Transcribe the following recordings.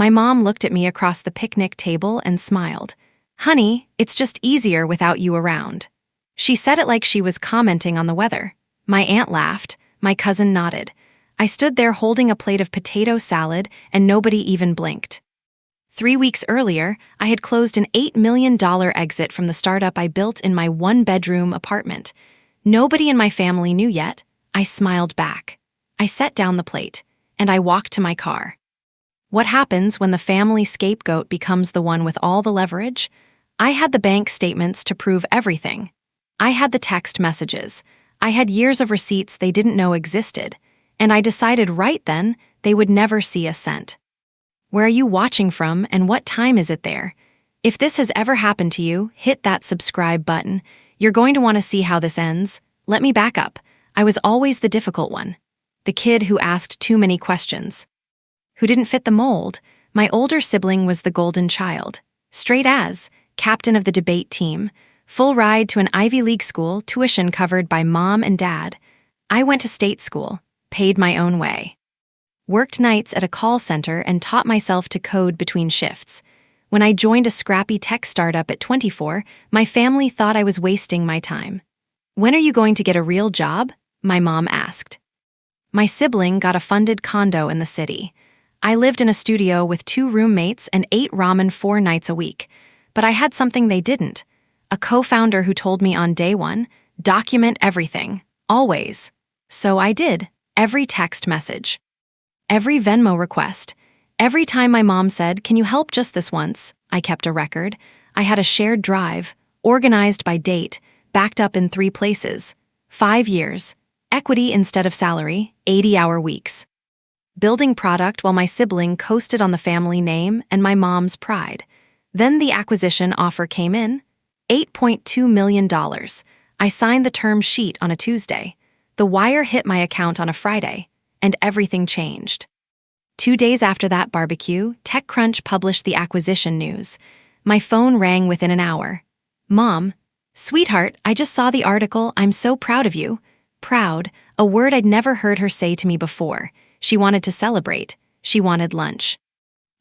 My mom looked at me across the picnic table and smiled. "Honey, it's just easier without you around." She said it like she was commenting on the weather. My aunt laughed. My cousin nodded. I stood there holding a plate of potato salad, and nobody even blinked. 3 weeks earlier, I had closed an $8 million exit from the startup I built in my one-bedroom apartment. Nobody in my family knew yet. I smiled back. I set down the plate, and I walked to my car. What happens when the family scapegoat becomes the one with all the leverage? I had the bank statements to prove everything. I had the text messages. I had years of receipts they didn't know existed, and I decided right then they would never see a cent. Where are you watching from, and what time is it there? If this has ever happened to you, hit that subscribe button. You're going to want to see how this ends. Let me back up. I was always the difficult one. The kid who asked too many questions. Who didn't fit the mold. My older sibling was the golden child. Straight A's, captain of the debate team, full ride to an Ivy League school, tuition covered by mom and dad. I went to state school, paid my own way. Worked nights at a call center and taught myself to code between shifts. When I joined a scrappy tech startup at 24, my family thought I was wasting my time. "When are you going to get a real job?" my mom asked. My sibling got a funded condo in the city. I lived in a studio with 2 roommates and ate ramen 4 nights a week. But I had something they didn't. A co-founder who told me on day 1, document everything, always. So I did, every text message. Every Venmo request. Every time my mom said, "Can you help just this once?" I kept a record. I had a shared drive, organized by date, backed up in 3 places. 5 years. Equity instead of salary, 80-hour weeks. Building product while my sibling coasted on the family name and my mom's pride. Then the acquisition offer came in. $8.2 million. I signed the term sheet on a Tuesday. The wire hit my account on a Friday. And everything changed. 2 days after that barbecue, TechCrunch published the acquisition news. My phone rang within an hour. "Mom, sweetheart, I just saw the article. I'm so proud of you." Proud, a word I'd never heard her say to me before. She wanted to celebrate. She wanted lunch.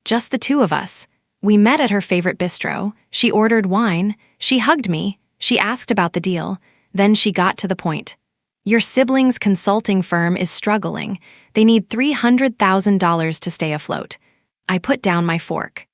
Just the 2 of us. We met at her favorite bistro. She ordered wine. She hugged me. She asked about the deal. Then she got to the point. "Your sibling's consulting firm is struggling. They need $300,000 to stay afloat." I put down my fork.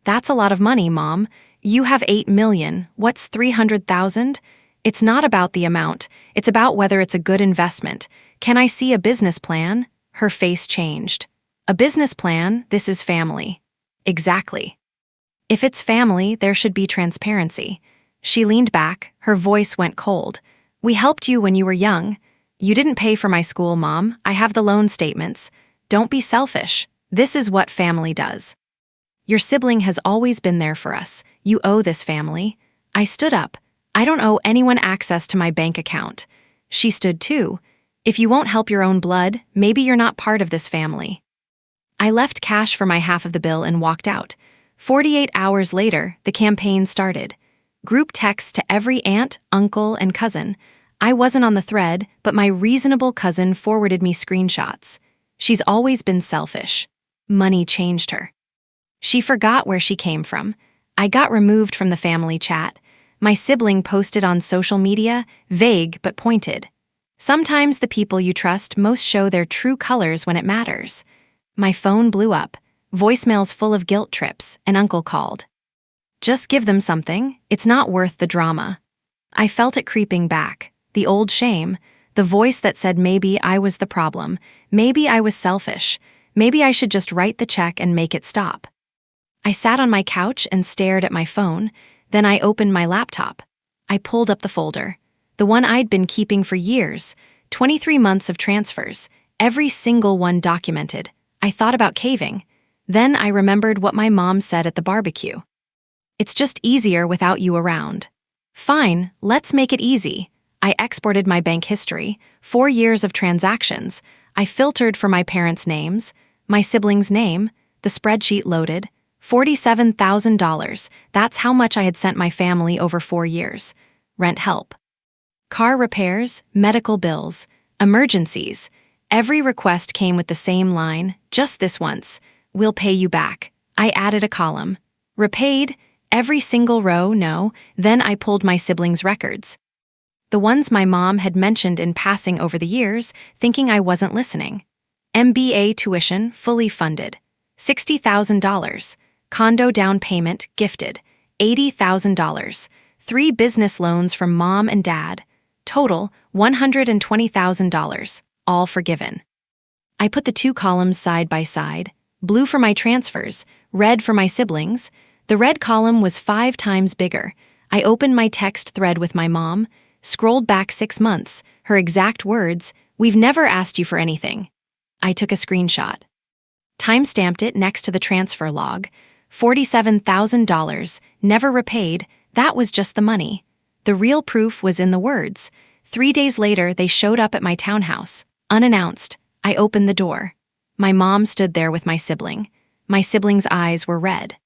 "That's a lot of money, Mom. You have $8 million. What's 300,000? It's not about the amount. It's about whether it's a good investment. Can I see a business plan?" Her face changed. "A business plan? This is family." "Exactly. If it's family, there should be transparency." She leaned back. Her voice went cold. "We helped you when you were young. You didn't pay for my school, Mom. I have the loan statements. Don't be selfish. This is what family does. Your sibling has always been there for us. You owe this family." I stood up. "I don't owe anyone access to my bank account." She stood too. "If you won't help your own blood, maybe you're not part of this family." I left cash for my half of the bill and walked out. 48 hours later, the campaign started. Group texts to every aunt, uncle, and cousin. I wasn't on the thread, but my reasonable cousin forwarded me screenshots. She's always been selfish. Money changed her. She forgot where she came from. I got removed from the family chat. My sibling posted on social media, vague but pointed. Sometimes the people you trust most show their true colors when it matters. My phone blew up, voicemails full of guilt trips, and Uncle called. "Just give them something. It's not worth the drama." I felt it creeping back, the old shame, the voice that said maybe I was the problem, maybe I was selfish, maybe I should just write the check and make it stop. I sat on my couch and stared at my phone, then I opened my laptop. I pulled up the folder, the one I'd been keeping for years, 23 months of transfers, every single one documented. I thought about caving. Then I remembered what my mom said at the barbecue. "It's just easier without you around." Fine, let's make it easy. I exported my bank history, 4 years of transactions. I filtered for my parents' names, my sibling's name, the spreadsheet loaded, $47,000. That's how much I had sent my family over 4 years. Rent help. Car repairs, medical bills, emergencies. Every request came with the same line, "Just this once. We'll pay you back." I added a column. Repaid, every single row, no. Then I pulled my siblings' records. The ones my mom had mentioned in passing over the years, thinking I wasn't listening. MBA tuition, fully funded. $60,000. Condo down payment, gifted. $80,000. 3 business loans from mom and dad. Total, $120,000. All forgiven. I put the 2 columns side by side. Blue for my transfers, red for my siblings. The red column was 5 times bigger. I opened my text thread with my mom, scrolled back 6 months, her exact words, "We've never asked you for anything." I took a screenshot. Time-stamped it next to the transfer log. $47,000, never repaid, that was just the money. The real proof was in the words. 3 days later, they showed up at my townhouse. Unannounced, I opened the door. My mom stood there with my sibling. My sibling's eyes were red.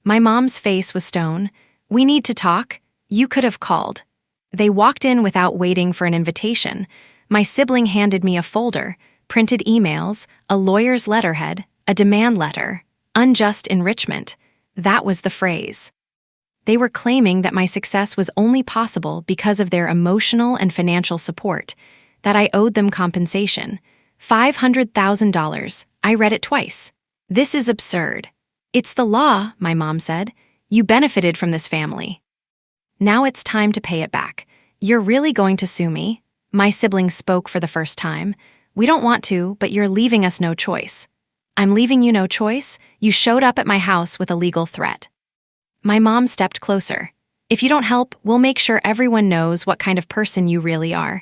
My mom's face was stone. "We need to talk. You could have called." They walked in without waiting for an invitation. My sibling handed me a folder, printed emails, a lawyer's letterhead, a demand letter, unjust enrichment. That was the phrase. They were claiming that my success was only possible because of their emotional and financial support, that I owed them compensation. $500,000. I read it twice. "This is absurd." "It's the law," my mom said. "You benefited from this family. Now it's time to pay it back. You're really going to sue me?" My sibling spoke for the first time. "We don't want to, but you're leaving us no choice." "I'm leaving you no choice? You showed up at my house with a legal threat." My mom stepped closer. "If you don't help, we'll make sure everyone knows what kind of person you really are."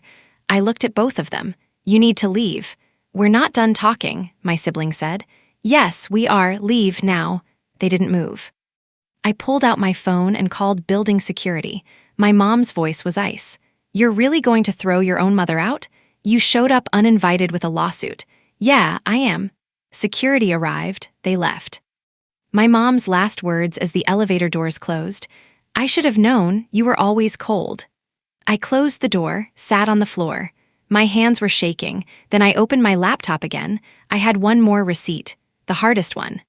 I looked at both of them. "You need to leave." "We're not done talking," my sibling said. "Yes, we are. Leave now." They didn't move. I pulled out my phone and called building security. My mom's voice was ice. "You're really going to throw your own mother out? You showed up uninvited with a lawsuit." "Yeah, I am." Security arrived. They left. My mom's last words as the elevator doors closed, "I should have known. You were always cold." I closed the door, sat on the floor. My hands were shaking. Then I opened my laptop again. I had one more receipt, the hardest one.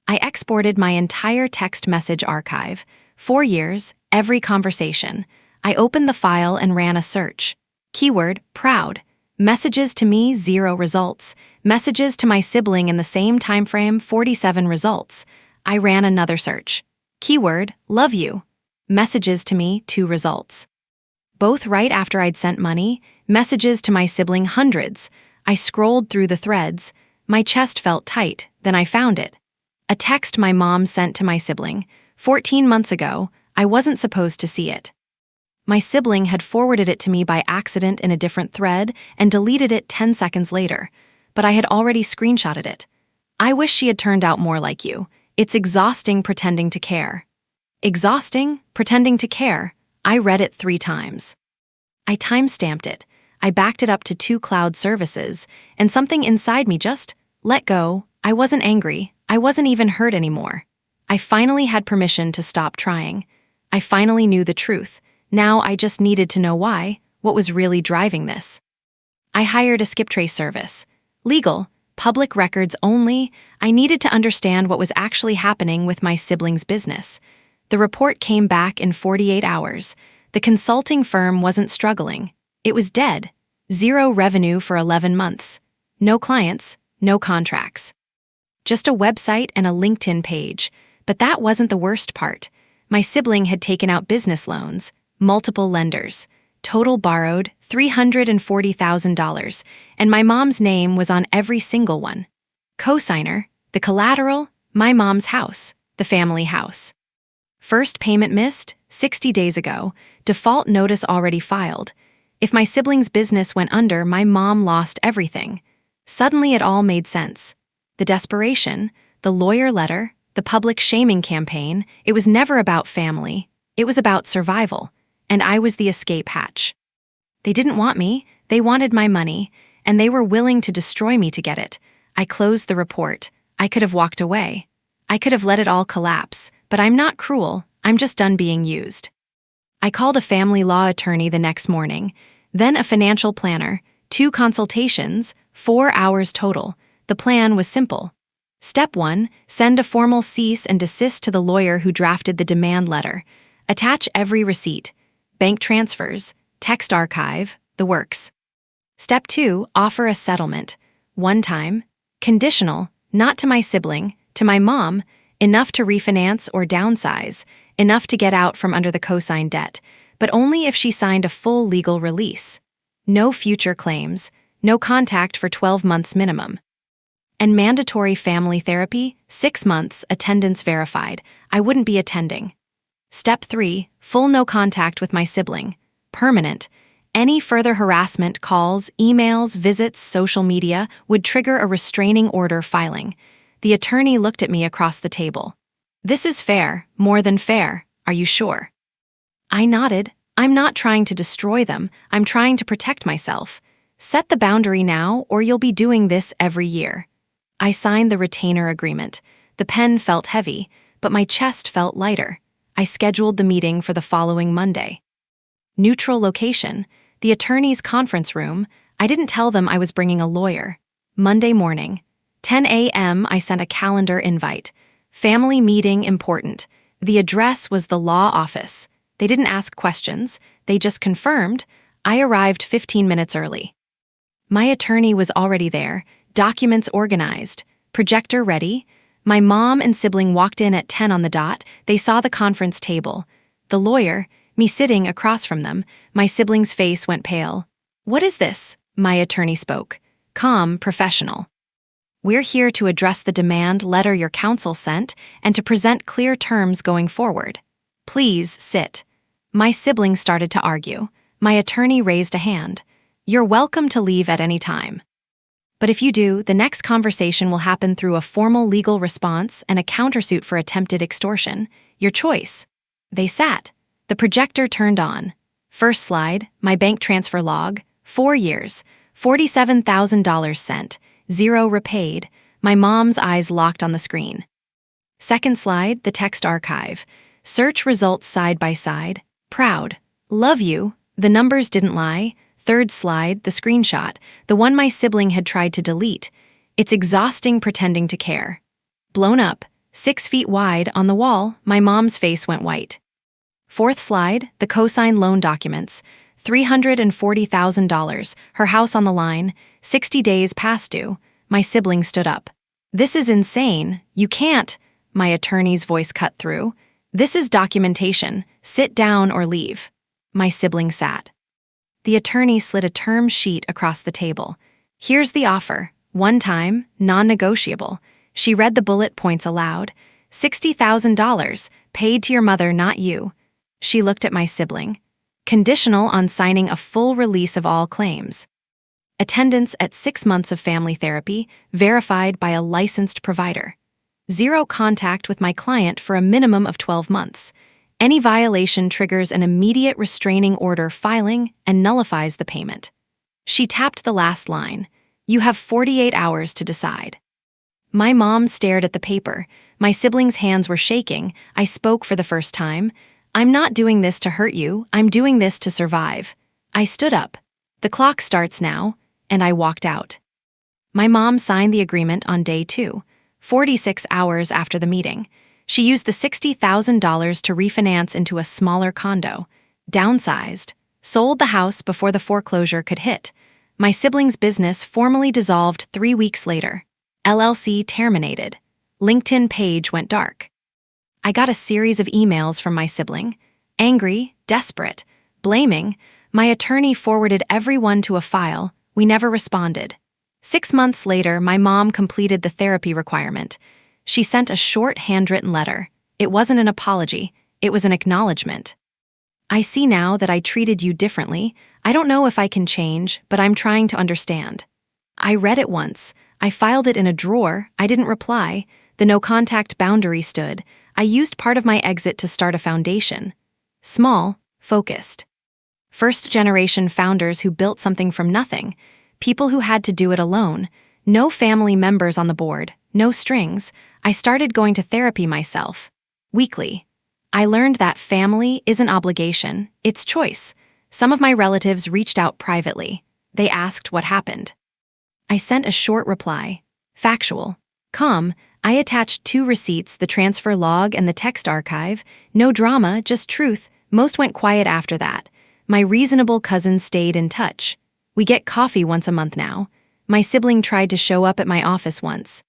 I exported my entire text message archive. 4 years, every conversation. I opened the file and ran a search. Keyword, proud. Messages to me, 0 results. Messages to my sibling in the same timeframe, 47 results. I ran another search. Keyword, love you. Messages to me, 2 results. Both right after I'd sent money. Messages to my sibling, hundreds. I scrolled through the threads. My chest felt tight. Then I found it. A text my mom sent to my sibling. 14 months ago, I wasn't supposed to see it. My sibling had forwarded it to me by accident in a different thread and deleted it 10 seconds later, but I had already screenshotted it. "I wish she had turned out more like you. It's exhausting pretending to care." Exhausting? Pretending to care? I read it 3 times. I time-stamped it. I backed it up to 2 cloud services, and something inside me just let go. I wasn't angry. I wasn't even hurt anymore. I finally had permission to stop trying. I finally knew the truth. Now I just needed to know why, what was really driving this. I hired a skip trace service. Legal, public records only. I needed to understand what was actually happening with my sibling's business. The report came back in 48 hours. The consulting firm wasn't struggling. It was dead. 0 revenue for 11 months. No clients, no contracts. Just a website and a LinkedIn page. But that wasn't the worst part. My sibling had taken out business loans, multiple lenders. Total borrowed $340,000, and my mom's name was on every single one. Cosigner, the collateral, my mom's house, the family house. First payment missed, 60 days ago, default notice already filed. If my sibling's business went under, my mom lost everything. Suddenly it all made sense. The desperation, the lawyer letter, the public shaming campaign, it was never about family. It was about survival, and I was the escape hatch. They didn't want me, they wanted my money, and they were willing to destroy me to get it. I closed the report. I could have walked away. I could have let it all collapse, but I'm not cruel, I'm just done being used. I called a family law attorney the next morning, then a financial planner, 2 consultations, 4 hours total. The plan was simple. Step 1. Send a formal cease and desist to the lawyer who drafted the demand letter. Attach every receipt, bank transfers, text archive, the works. Step 2. Offer a settlement. One time, conditional, not to my sibling, to my mom, enough to refinance or downsize, enough to get out from under the cosign debt, but only if she signed a full legal release. No future claims, no contact for 12 months minimum. And mandatory family therapy, 6 months, attendance verified. I wouldn't be attending. Step 3. Full no contact with my sibling. Permanent. Any further harassment, calls, emails, visits, social media would trigger a restraining order filing. The attorney looked at me across the table. This is fair, more than fair. Are you sure? I nodded. I'm not trying to destroy them. I'm trying to protect myself. Set the boundary now, or you'll be doing this every year. I signed the retainer agreement. The pen felt heavy, but my chest felt lighter. I scheduled the meeting for the following Monday. Neutral location. The attorney's conference room. I didn't tell them I was bringing a lawyer. Monday morning, 10 a.m., I sent a calendar invite. Family meeting important. The address was the law office. They didn't ask questions. They just confirmed. I arrived 15 minutes early. My attorney was already there, documents organized, projector ready. My mom and sibling walked in at 10 on the dot. They saw the conference table. The lawyer, me sitting across from them, my sibling's face went pale. What is this? My attorney spoke. Calm, professional. We're here to address the demand letter your counsel sent and to present clear terms going forward. Please sit. My sibling started to argue. My attorney raised a hand. You're welcome to leave at any time. But if you do, the next conversation will happen through a formal legal response and a countersuit for attempted extortion. Your choice. They sat. The projector turned on. First slide, my bank transfer log, 4 years, $47,000 sent, 0 repaid. My mom's eyes locked on the screen. Second slide, the text archive. Search results side by side. Proud. Love you. The numbers didn't lie. Third slide, the screenshot, the one my sibling had tried to delete. It's exhausting pretending to care. Blown up, 6 feet wide, on the wall, my mom's face went white. Fourth slide, the cosign loan documents, $340,000, her house on the line, 60 days past due. My sibling stood up. This is insane. You can't. My attorney's voice cut through. This is documentation. Sit down or leave. My sibling sat. The attorney slid a term sheet across the table. Here's the offer. One time, non-negotiable. She read the bullet points aloud. $60,000, paid to your mother, not you. She looked at my sibling. Conditional on signing a full release of all claims. Attendance at 6 months of family therapy, verified by a licensed provider. 0 contact with my client for a minimum of 12 months. Any violation triggers an immediate restraining order filing and nullifies the payment. She tapped the last line. You have 48 hours to decide. My mom stared at the paper. My siblings' hands were shaking. I spoke for the first time. I'm not doing this to hurt you. I'm doing this to survive. I stood up. The clock starts now, and I walked out. My mom signed the agreement on day 2, 46 hours after the meeting. She used the $60,000 to refinance into a smaller condo, downsized, sold the house before the foreclosure could hit. My sibling's business formally dissolved 3 weeks later. LLC terminated. LinkedIn page went dark. I got a series of emails from my sibling. Angry, desperate, blaming. My attorney forwarded everyone to a file. We never responded. 6 months later, my mom completed the therapy requirement. She sent a short handwritten letter. It wasn't an apology. It was an acknowledgement. I see now that I treated you differently. I don't know if I can change, but I'm trying to understand. I read it once. I filed it in a drawer. I didn't reply. The no-contact boundary stood. I used part of my exit to start a foundation. Small, focused. First-generation founders who built something from nothing. People who had to do it alone. No family members on the board. No strings. I started going to therapy myself. Weekly. I learned that family isn't obligation, it's choice. Some of my relatives reached out privately. They asked what happened. I sent a short reply. Factual. Calm. I attached 2 receipts, the transfer log and the text archive. No drama, just truth. Most went quiet after that. My reasonable cousin stayed in touch. We get coffee once a month now. My sibling tried to show up at my office once.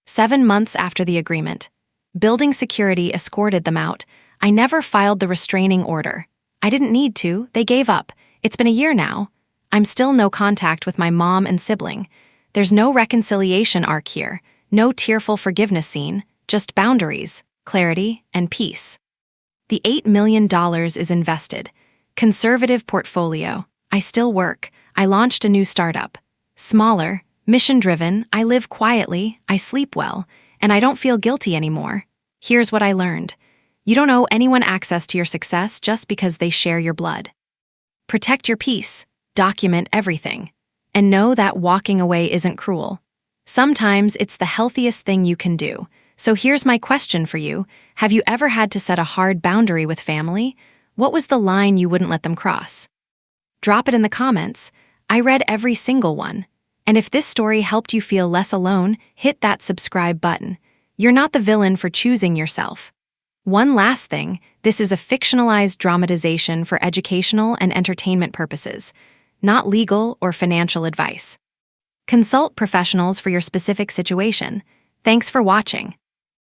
7 months after the agreement. Building security escorted them out. I never filed the restraining order. I didn't need to, they gave up. It's been a year now. I'm still no contact with my mom and sibling. There's no reconciliation arc here, no tearful forgiveness scene, just boundaries, clarity, and peace. The $8 million is invested. Conservative portfolio. I still work. I launched a new startup. Smaller, mission-driven, I live quietly, I sleep well, and I don't feel guilty anymore. Here's what I learned. You don't owe anyone access to your success just because they share your blood. Protect your peace. Document everything. And know that walking away isn't cruel. Sometimes it's the healthiest thing you can do. So here's my question for you. Have you ever had to set a hard boundary with family? What was the line you wouldn't let them cross? Drop it in the comments. I read every single one. And if this story helped you feel less alone, hit that subscribe button. You're not the villain for choosing yourself. One last thing, this is a fictionalized dramatization for educational and entertainment purposes, not legal or financial advice. Consult professionals for your specific situation. Thanks for watching.